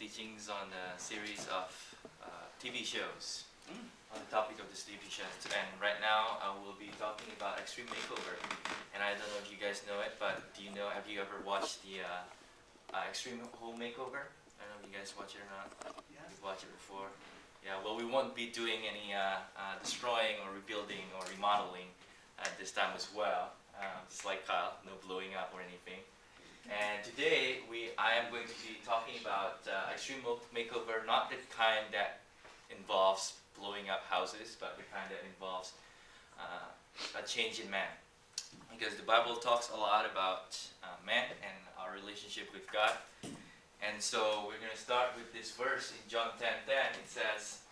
teachings on a series of TV shows on the topic of this TV shows. And right now I will be talking about Extreme Makeover. And I don't know if you guys know it, but have you ever watched the Extreme Home Makeover? I don't know if you guys watch it or not. Yeah. You've watched it before. Yeah, well, we won't be doing any destroying or rebuilding or remodeling at this time as well. Just like Kyle, no blowing up or anything. And today I am going to be talking about extreme makeover, not the kind that involves blowing up houses, but the kind that involves a change in man. Because the Bible talks a lot about man and our relationship with God. And so we're going to start with this verse in John 10:10. It says,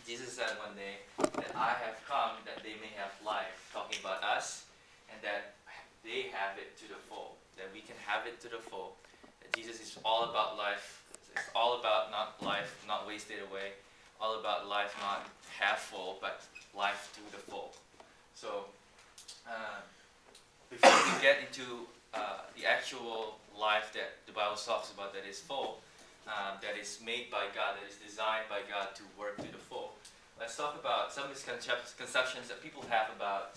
Jesus said one day that I have come that they may have life, talking about us, and that they have it to the full, that we can have it to the full. That Jesus is all about life. It's all about life not wasted away, all about life not half full, but life to the full. So before we get into the actual life that the Bible talks about that is full, that is made by God, that is designed by God to work to the full, let's talk about some misconceptions that people have about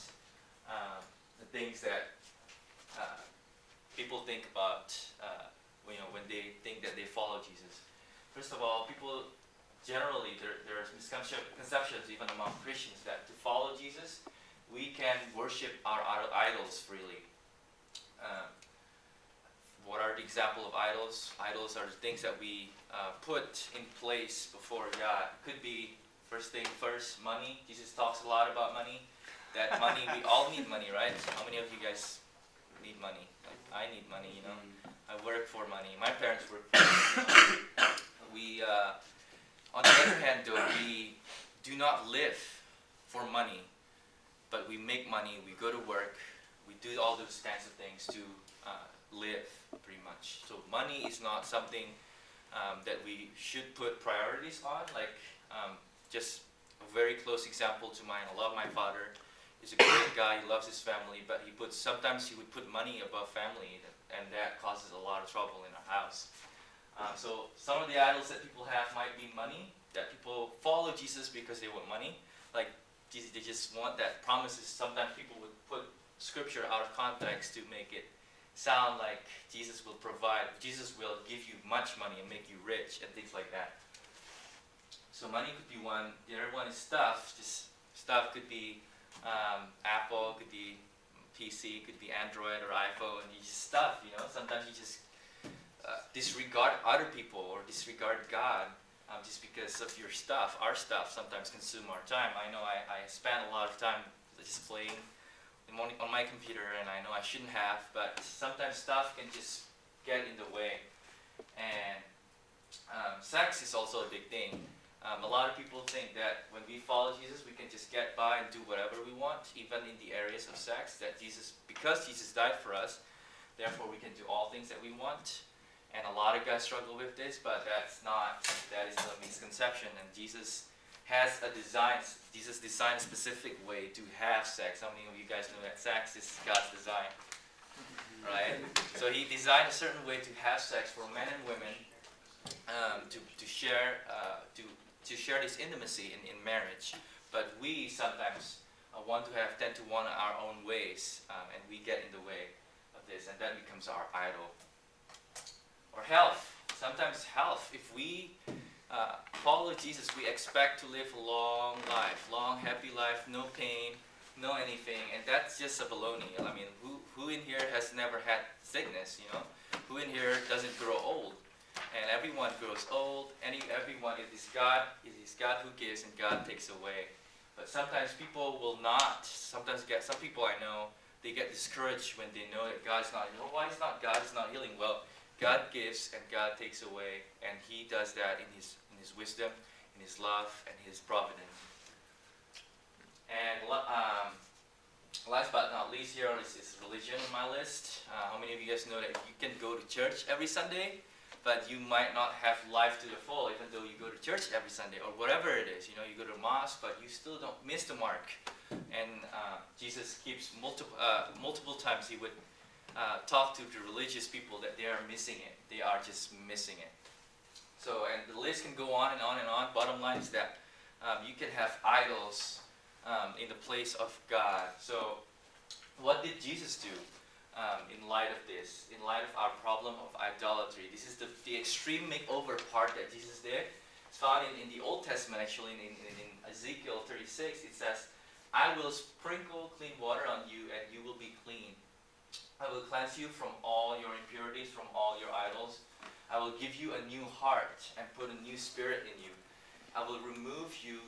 the things that people think about when they think that they follow Jesus. First of all, people generally, there are misconceptions even among Christians that to follow Jesus, we can worship our idols freely. What are the example of idols? Idols are the things that we put in place before God. Could be first thing first, money. Jesus talks a lot about money. That money, we all need money, right? How many of you guys need money? Like, I need money, you know. I work for money. My parents work for money. On the other hand, though, we do not live for money, but we make money, we go to work, we do all those kinds of things to live, pretty much. So money is not something that we should put priorities on. Like, just a very close example to mine, I love my father. He's a great guy, he loves his family, but sometimes he would put money above family, and that causes a lot of trouble in our house. So some of the idols that people have might be money, that people follow Jesus because they want money. Like, they just want that promises. Sometimes people would put scripture out of context to make it sound like Jesus will provide, Jesus will give you much money and make you rich and things like that. So money could be one. The other one is stuff. Just stuff could be Apple, could be PC, could be Android or iPhone. You just stuff, you know. Sometimes you just disregard other people or disregard God just because of your stuff. Our stuff sometimes consume our time. I know I spend a lot of time just playing on my computer, and I know I shouldn't have, but sometimes stuff can just get in the way. And sex is also a big thing. A lot of people think that when we follow Jesus, we can just get by and do whatever we want, even in the areas of sex, that because Jesus died for us, therefore we can do all things that we want. And a lot of guys struggle with this, but that is a misconception. And Jesus designed a specific way to have sex. How many of you guys know that sex is God's design? Right? So he designed a certain way to have sex for men and women, to share this intimacy in marriage. But we sometimes tend to want our own ways, and we get in the way of this, and that becomes our idol. Or health. Sometimes health. If we follow Jesus, we expect to live a long life, long happy life, no pain, no anything, and that's just a baloney. I mean, who in here has never had sickness? You know, who in here doesn't grow old? And everyone grows old. Everyone, it is God who gives and God takes away. But sometimes people will not. Some people I know, they get discouraged when they know that God is not. You know, why is not God is not healing? Well, God gives and God takes away, and He does that in His wisdom, in His love, and His providence. And last but not least, here is religion on my list. How many of you guys know that you can go to church every Sunday, but you might not have life to the full, even though you go to church every Sunday, or whatever it is. You know, you go to mosque, but you still don't miss the mark. And Jesus keeps multiple times He would talk to the religious people that they are missing it. They are just missing it. So, and the list can go on and on and on. Bottom line is that you can have idols in the place of God. So, what did Jesus do in light of this? In light of our problem of idolatry, this is the extreme makeover part that Jesus did. It's found in the Old Testament, actually, in Ezekiel 36. It says, "I will sprinkle clean water on you, and you will be clean. I will cleanse you from all your impurities, from all your idols. I will give you a new heart and put a new spirit in you. I will remove you